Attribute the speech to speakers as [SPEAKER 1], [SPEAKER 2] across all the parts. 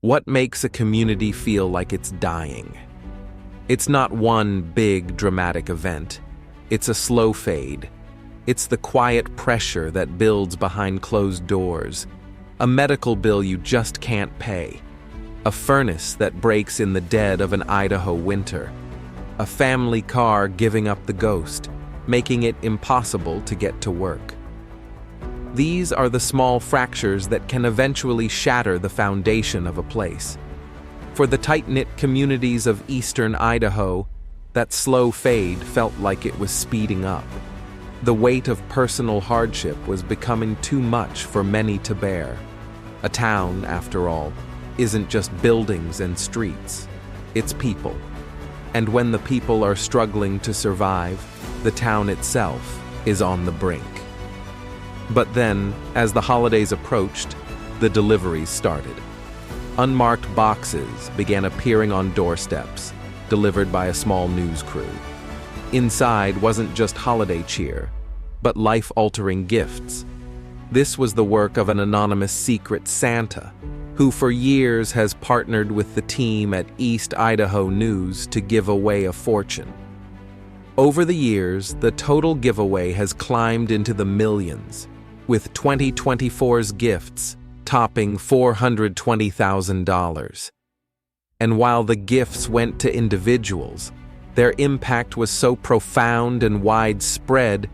[SPEAKER 1] What makes a community feel like it's dying? It's not one big, dramatic event. It's a slow fade. It's the quiet pressure that builds behind closed doors. A medical bill you just can't pay. A furnace that breaks in the dead of an Idaho winter. A family car giving up the ghost, making it impossible to get to work. These are the small fractures that can eventually shatter the foundation of a place. For the tight-knit communities of eastern Idaho, that slow fade felt like it was speeding up. The weight of personal hardship was becoming too much for many to bear. A town, after all, isn't just buildings and streets. It's people. And when the people are struggling to survive, the town itself is on the brink. But then, as the holidays approached, the deliveries started. Unmarked boxes began appearing on doorsteps, delivered by a small news crew. Inside wasn't just holiday cheer, but life-altering gifts. This was the work of an anonymous secret Santa, who for years has partnered with the team at East Idaho News to give away a fortune. Over the years, the total giveaway has climbed into the millions, with 2024's gifts topping $420,000. And while the gifts went to individuals, their impact was so profound and widespread,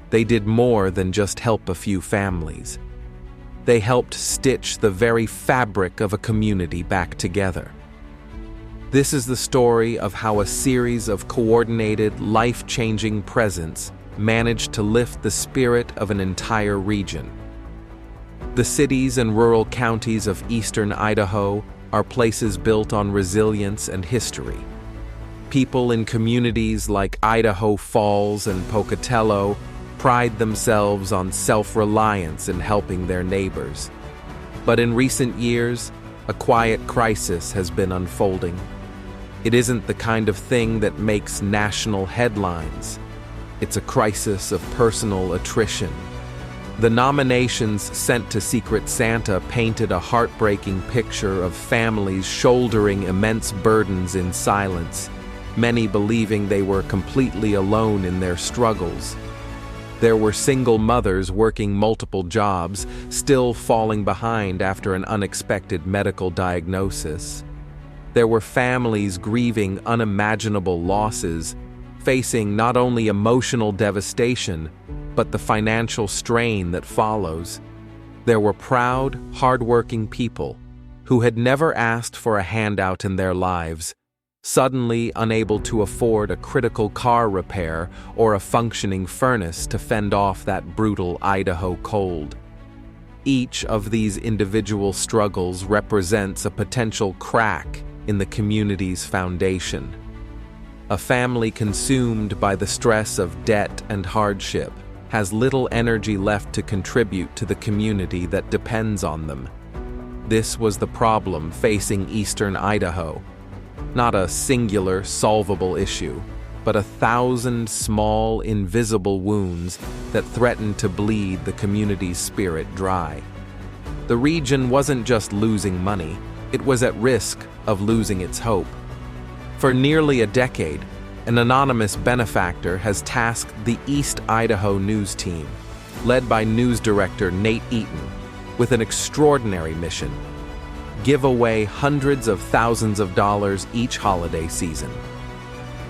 [SPEAKER 1] they did more than just help a few families. They helped stitch the very fabric of a community back together. This is the story of how a series of coordinated, life-changing presents managed to lift the spirit of an entire region. The cities and rural counties of eastern Idaho are places built on resilience and history. People in communities like Idaho Falls and Pocatello pride themselves on self-reliance in helping their neighbors. But in recent years, a quiet crisis has been unfolding. It isn't the kind of thing that makes national headlines. It's a crisis of personal attrition. The nominations sent to Secret Santa painted a heartbreaking picture of families shouldering immense burdens in silence, many believing they were completely alone in their struggles. There were single mothers working multiple jobs, still falling behind after an unexpected medical diagnosis. There were families grieving unimaginable losses, facing not only emotional devastation, but the financial strain that follows. There were proud, hardworking people who had never asked for a handout in their lives, suddenly unable to afford a critical car repair or a functioning furnace to fend off that brutal Idaho cold. Each of these individual struggles represents a potential crack in the community's foundation. A family consumed by the stress of debt and hardship has little energy left to contribute to the community that depends on them. This was the problem facing eastern Idaho. Not a singular, solvable issue, but 1,000 small, invisible wounds that threatened to bleed the community's spirit dry. The region wasn't just losing money, it was at risk of losing its hope. For nearly a decade, an anonymous benefactor has tasked the East Idaho News team, led by news director Nate Eaton, with an extraordinary mission: give away hundreds of thousands of dollars each holiday season.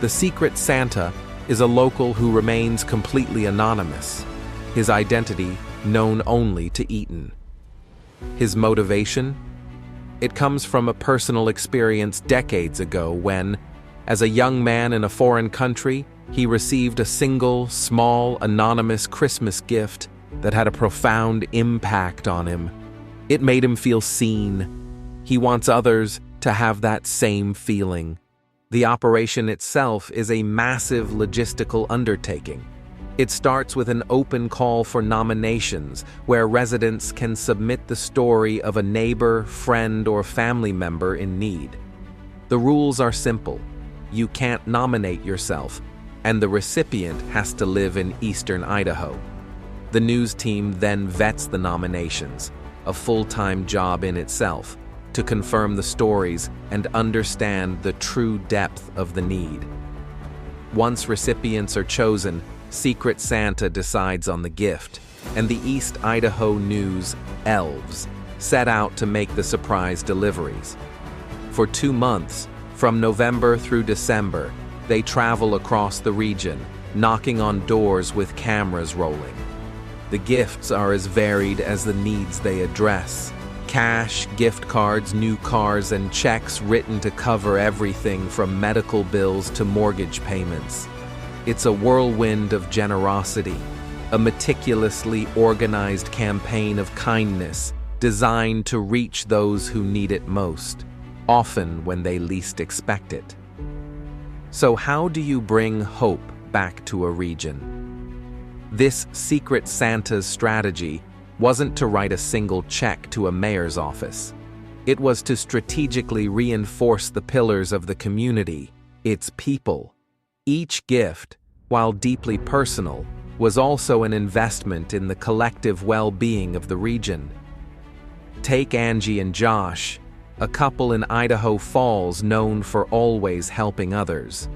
[SPEAKER 1] The Secret Santa is a local who remains completely anonymous, his identity known only to Eaton. His motivation? It comes from a personal experience decades ago when, as a young man in a foreign country, he received a single, small, anonymous Christmas gift that had a profound impact on him. It made him feel seen. He wants others to have that same feeling. The operation itself is a massive logistical undertaking. It starts with an open call for nominations, where residents can submit the story of a neighbor, friend, or family member in need. The rules are simple. You can't nominate yourself, and the recipient has to live in eastern Idaho. The news team then vets the nominations, a full-time job in itself. to confirm the stories and understand the true depth of the need. Once recipients are chosen, Secret Santa decides on the gift, and the East Idaho News elves set out to make the surprise deliveries. For 2 months, from November through December, they travel across the region, knocking on doors with cameras rolling. The gifts are as varied as the needs they address. Cash, gift cards, new cars, and checks written to cover everything from medical bills to mortgage payments. It's a whirlwind of generosity, a meticulously organized campaign of kindness designed to reach those who need it most, often when they least expect it. So how do you bring hope back to a region? This Secret Santa's strategy wasn't to write a single check to a mayor's office. It was to strategically reinforce the pillars of the community, its people. Each gift, while deeply personal, was also an investment in the collective well-being of the region. Take Angie and Josh, a couple in Idaho Falls known for always helping others.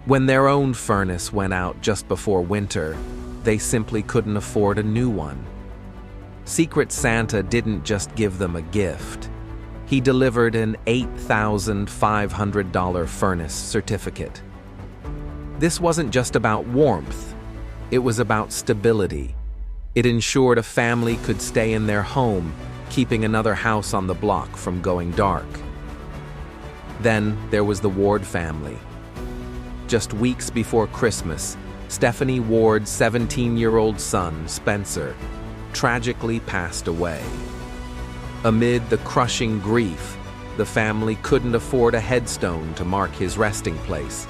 [SPEAKER 1] When their own furnace went out just before winter, they simply couldn't afford a new one. Secret Santa didn't just give them a gift. He delivered an $8,500 furnace certificate. This wasn't just about warmth. It was about stability. It ensured a family could stay in their home, keeping another house on the block from going dark. Then there was the Ward family. Just weeks before Christmas, Stephanie Ward's 17-year-old son, Spencer, tragically passed away. Amid the crushing grief, the family couldn't afford a headstone to mark his resting place.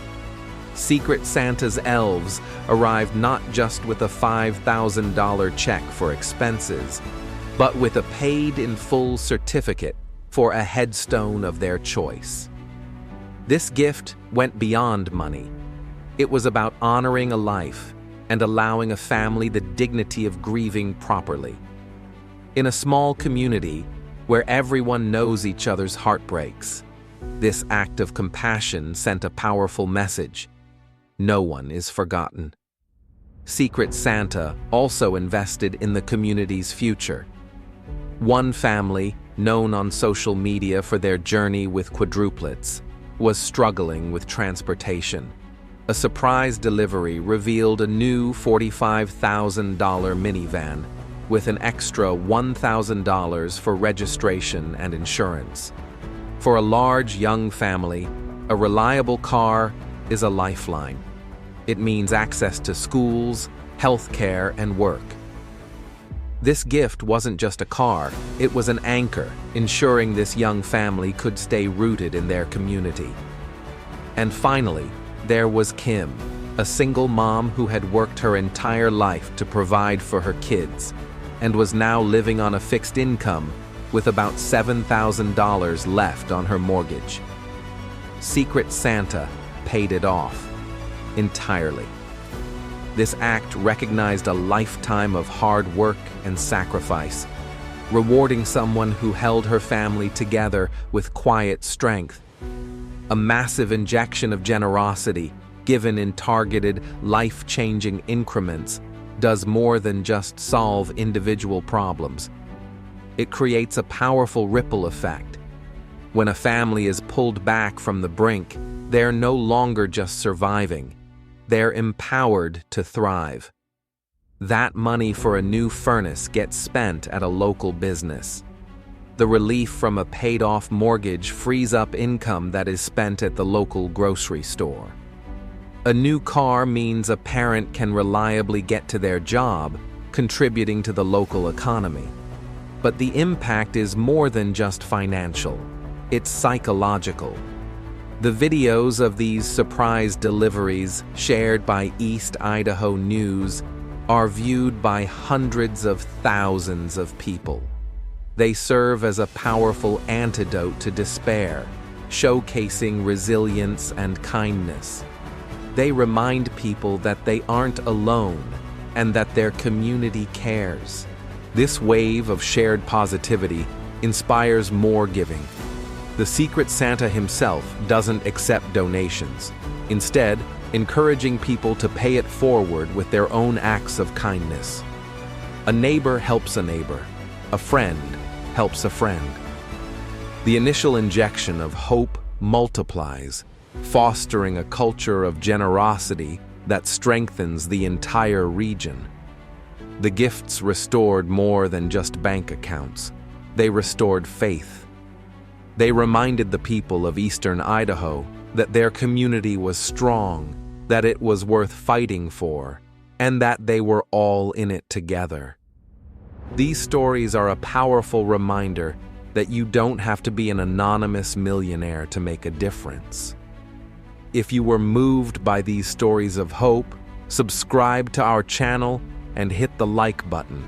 [SPEAKER 1] Secret Santa's elves arrived not just with a $5,000 check for expenses, but with a paid-in-full certificate for a headstone of their choice. This gift went beyond money. It was about honoring a life and allowing a family the dignity of grieving properly. In a small community where everyone knows each other's heartbreaks, this act of compassion sent a powerful message. No one is forgotten. Secret Santa also invested in the community's future. One family, known on social media for their journey with quadruplets, was struggling with transportation. A surprise delivery revealed a new $45,000 minivan with an extra $1,000 for registration and insurance. For a large young family, a reliable car is a lifeline. It means access to schools, healthcare, and work. This gift wasn't just a car, it was an anchor, ensuring this young family could stay rooted in their community. And finally, there was Kim, a single mom who had worked her entire life to provide for her kids and was now living on a fixed income with about $7,000 left on her mortgage. Secret Santa paid it off entirely. This act recognized a lifetime of hard work and sacrifice, rewarding someone who held her family together with quiet strength. A massive injection of generosity, given in targeted, life-changing increments, does more than just solve individual problems. It creates a powerful ripple effect. When a family is pulled back from the brink, they're no longer just surviving. They're empowered to thrive. That money for a new furnace gets spent at a local business. The relief from a paid-off mortgage frees up income that is spent at the local grocery store. A new car means a parent can reliably get to their job, contributing to the local economy. But the impact is more than just financial. It's psychological. The videos of these surprise deliveries shared by East Idaho News are viewed by hundreds of thousands of people. They serve as a powerful antidote to despair, showcasing resilience and kindness. They remind people that they aren't alone and that their community cares. This wave of shared positivity inspires more giving. The Secret Santa himself doesn't accept donations, instead, encouraging people to pay it forward with their own acts of kindness. A neighbor helps a neighbor. A friend helps a friend. The initial injection of hope multiplies, fostering a culture of generosity that strengthens the entire region. The gifts restored more than just bank accounts. They restored faith. They reminded the people of eastern Idaho that their community was strong, that it was worth fighting for, and that they were all in it together. These stories are a powerful reminder that you don't have to be an anonymous millionaire to make a difference. If you were moved by these stories of hope, subscribe to our channel and hit the like button.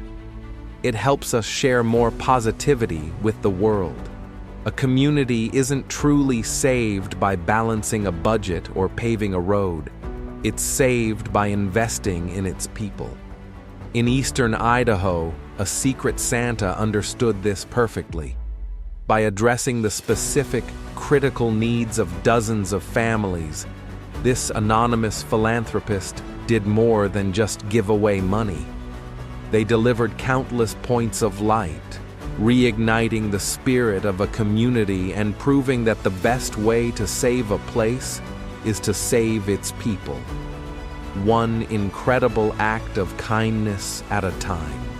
[SPEAKER 1] It helps us share more positivity with the world. A community isn't truly saved by balancing a budget or paving a road. It's saved by investing in its people. In eastern Idaho, a Secret Santa understood this perfectly. By addressing the specific, critical needs of dozens of families, this anonymous philanthropist did more than just give away money. They delivered countless points of light, reigniting the spirit of a community and proving that the best way to save a place is to save its people. One incredible act of kindness at a time.